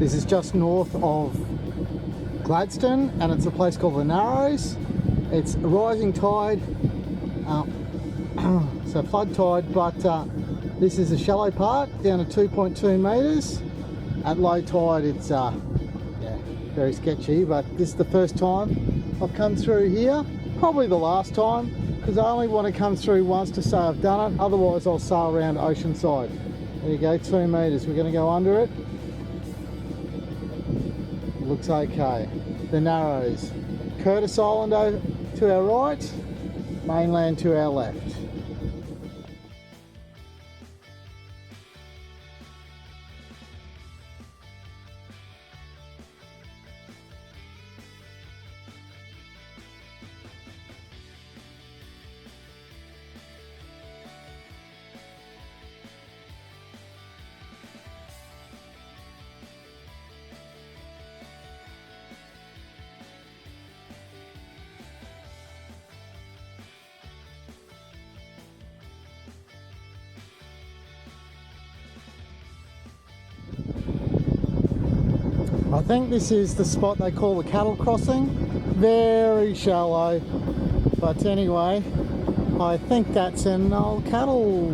This is just north of Gladstone, and it's a place called the Narrows. It's a rising tide, so flood tide, but this is a shallow part down to 2.2 metres. At low tide it's yeah, very sketchy, but this is the first time I've come through here, probably the last time, because I only want to come through once to say I've done it, otherwise I'll sail around Oceanside. There you go, 2 metres. We're going to go under it. Looks okay. The Narrows. Curtis Island over to our right, mainland to our left. I think this is the spot they call the cattle crossing. Very shallow, but anyway, I think that's an old cattle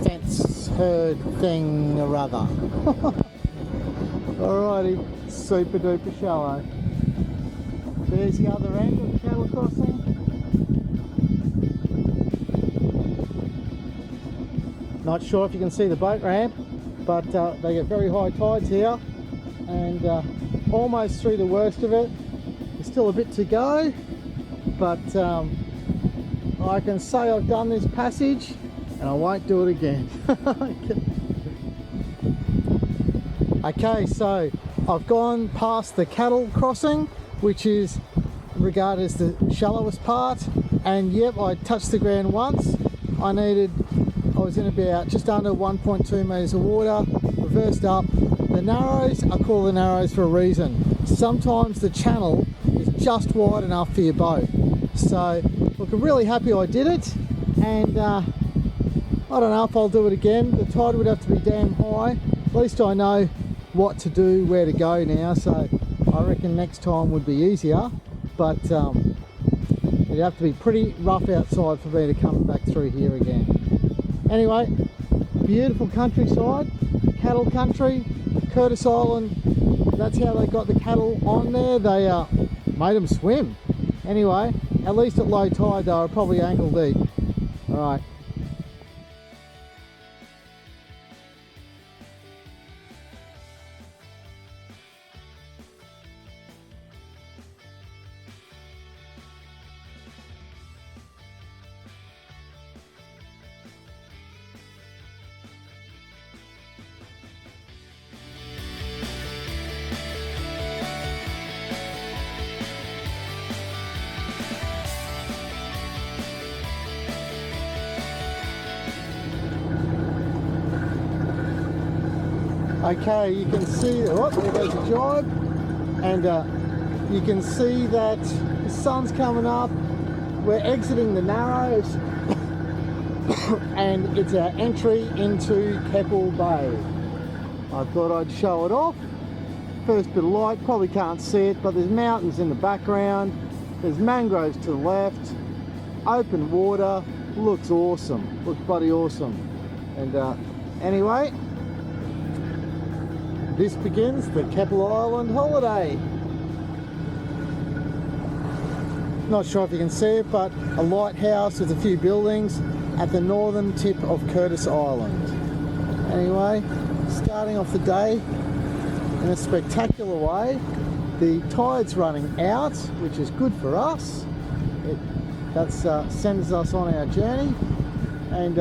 fence herd thing or other. Alrighty, super duper shallow. There's the other end of the cattle crossing. Not sure if you can see the boat ramp, but they get very high tides here, and almost through the worst of it. There's still a bit to go, but I can say I've done this passage and I won't do it again. Okay, so I've gone past the cattle crossing, which is regarded as the shallowest part, and yep, I touched the ground once. I was in about just under 1.2 metres of water, reversed up. The Narrows, I call the Narrows for a reason. Sometimes the channel is just wide enough for your boat. So look, I'm really happy I did it, and I don't know if I'll do it again. The tide would have to be damn high. At least I know what to do, where to go now, so I reckon next time would be easier, but it'd have to be pretty rough outside for me to come back through here again. Anyway, beautiful countryside, cattle country, Curtis Island. That's how they got the cattle on there. They made them swim. Anyway, at least at low tide they were probably ankle deep. Alright. Okay, you can see, oh, there goes the jibe, and you can see that the sun's coming up. We're exiting the Narrows, and it's our entry into Keppel Bay. I thought I'd show it off. First bit of light, probably can't see it, but there's mountains in the background, there's mangroves to the left, open water, looks awesome, looks bloody awesome. And anyway, this begins the Keppel Island holiday. Not sure if you can see it, but a lighthouse with a few buildings at the northern tip of Curtis Island. Anyway, starting off the day in a spectacular way. The tide's running out, which is good for us. That sends us on our journey, and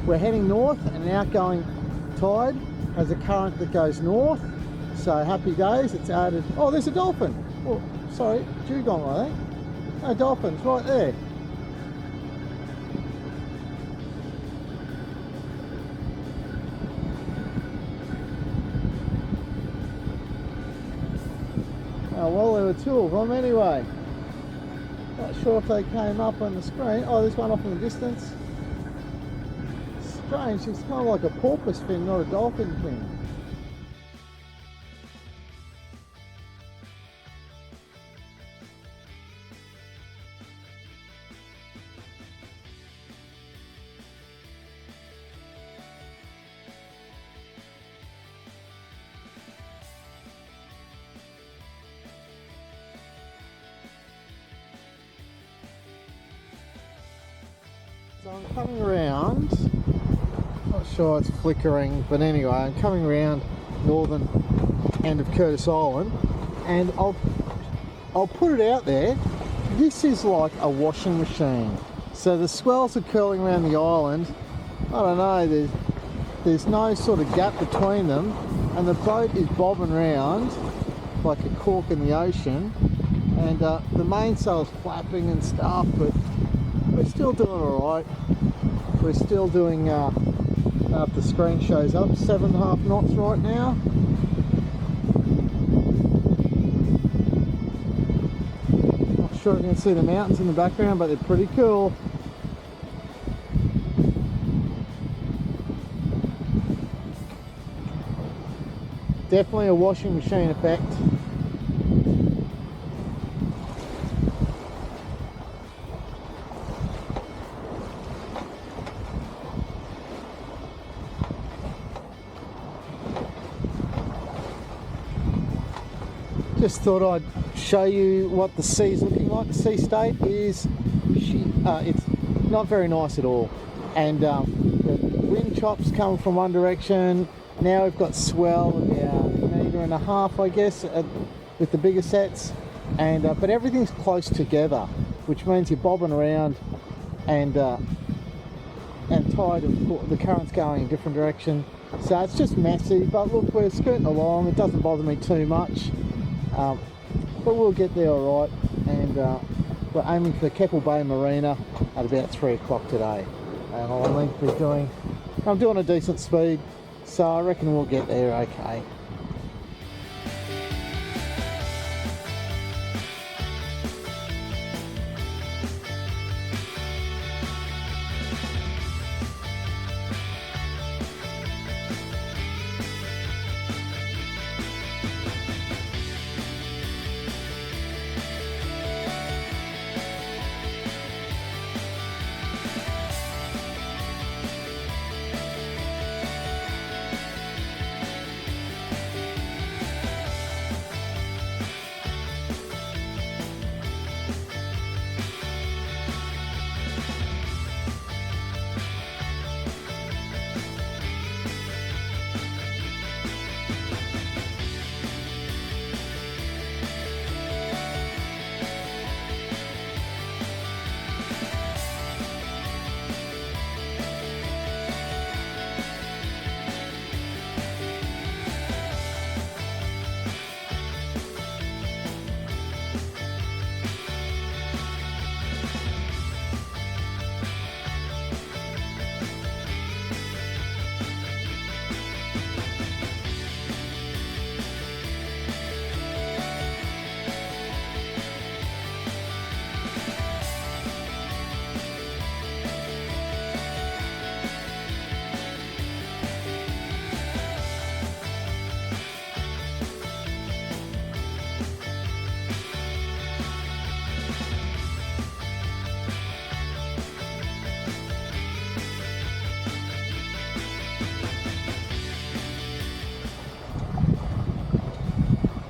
we're heading north, and an outgoing tide has a current that goes north, so happy days. It's added. Oh, there's a dolphin. Oh, sorry, dugong, I think. No, dolphin's right there. Oh, well, there were two of them anyway. Not sure if they came up on the screen. Oh, there's one off in the distance. Strange, it's kind of like a porpoise fin, not a dolphin fin. So I'm coming around, not sure it's flickering, but anyway, I'm coming around northern end of Curtis Island, and I'll put it out there. This is like a washing machine. So the swells are curling around the island. I don't know, there's no sort of gap between them, and the boat is bobbing around like a cork in the ocean, and the mainsail's flapping and stuff, but we're still doing all right. We're still doing, if the screen shows up, 7.5 knots right now. Not sure if you can see the mountains in the background, but they're pretty cool. Definitely a washing machine effect. Just thought I'd show you what the sea's looking like. The sea state is, it's not very nice at all, and the wind chops come from one direction. Now we've got swell about 1.5 meters, I guess, with the bigger sets, and but everything's close together, which means you're bobbing around, and tide, of the current's going in a different direction, so it's just messy. But look, we're skirting along. It doesn't bother me too much. But we'll get there all right, and we're aiming for Keppel Bay Marina at about 3 o'clock today, and I'm doing a decent speed, so I reckon we'll get there okay.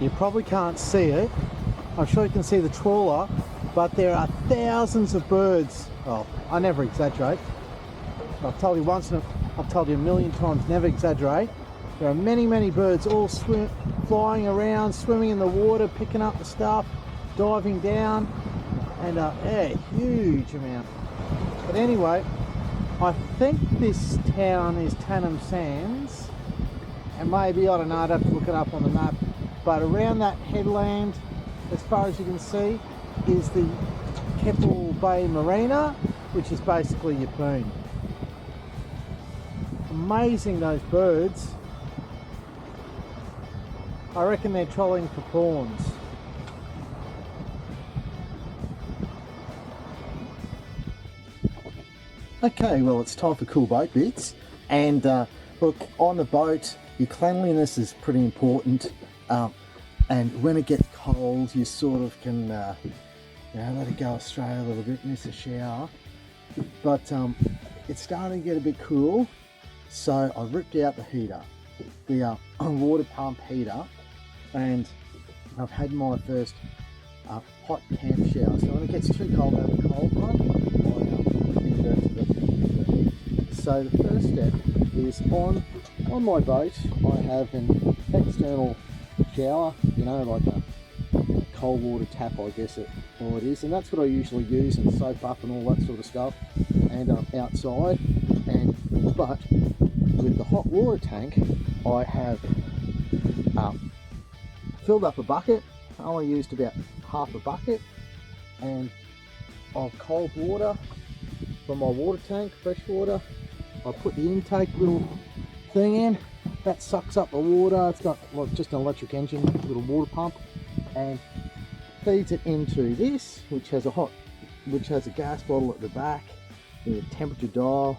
You probably can't see it. I'm sure you can see the trawler, but there are thousands of birds. Oh, I never exaggerate. I've told you once, and I've told you a million times, never exaggerate. There are many, many birds all flying around, swimming in the water, picking up the stuff, diving down, and yeah, huge amount. But anyway, I think this town is Tannum Sands, and maybe, I don't know, I'd have to look it up on the map, but around that headland, as far as you can see, is the Keppel Bay Marina, which is basically Yepoon. Amazing, those birds. I reckon they're trolling for prawns. Okay, well, it's time for cool boat bits, and look, on the boat, your cleanliness is pretty important, and when it gets cold, you sort of can let it go astray a little bit, miss a shower, but it's starting to get a bit cool, so I ripped out the heater, the water pump heater, and I've had my first hot camp shower. So when it gets too cold, I have a cold one, I invert to so the first step is on my boat I have an external shower, you know, like a cold water tap, I guess all it is, and that's what I usually use and soap up and all that sort of stuff, and outside. But with the hot water tank I have filled up a bucket. I only used about half a bucket and of cold water from my water tank, fresh water. I put the intake little thing in, that sucks up the water. It's got like just an electric engine, little water pump, and feeds it into this, which has a gas bottle at the back, with a temperature dial,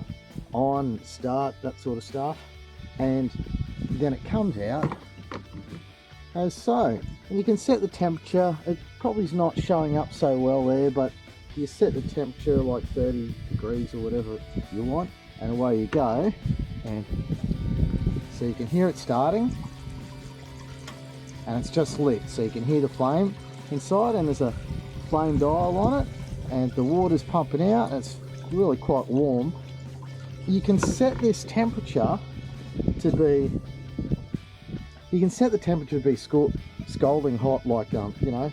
on, start, that sort of stuff, and then it comes out as so. And you can set the temperature. It probably is not showing up so well there, but you set the temperature like 30 degrees or whatever you want, and away you go. And so you can hear it starting, and it's just lit, so you can hear the flame inside, and there's a flame dial on it, and the water's pumping out, and it's really quite warm. You can set this temperature to be, you can set the temperature to be scalding hot, like you know,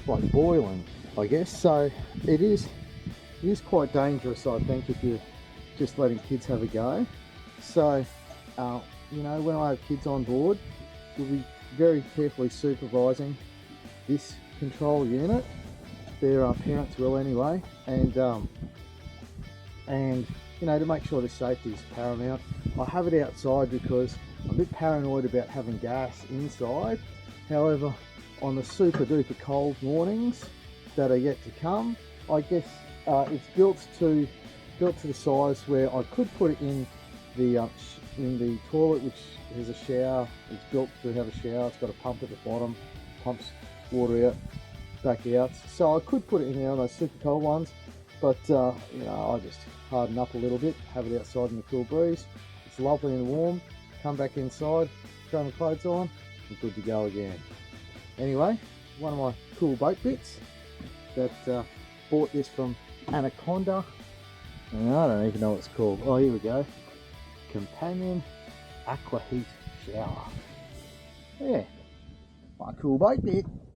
like boiling, I guess. So it is quite dangerous, I think, if you're just letting kids have a go. So you know, when I have kids on board, we'll be very carefully supervising this control unit. Their parents will anyway, and you know, to make sure the safety is paramount. I have it outside because I'm a bit paranoid about having gas inside. However, on the super duper cold mornings that are yet to come, I guess it's built to the size where I could put it in the toilet, which has a shower. It's built to have a shower. It's got a pump at the bottom, pumps water out, back out. So I could put it in there on those super cold ones, but you know, I just harden up a little bit, have it outside in the cool breeze. It's lovely and warm. Come back inside, throw my clothes on, and good to go again. Anyway, one of my cool boat bits that bought this from Anaconda, and I don't even know what it's called. Oh, here we go. Companion Aqua Heat Shower. Yeah, my cool boat bit.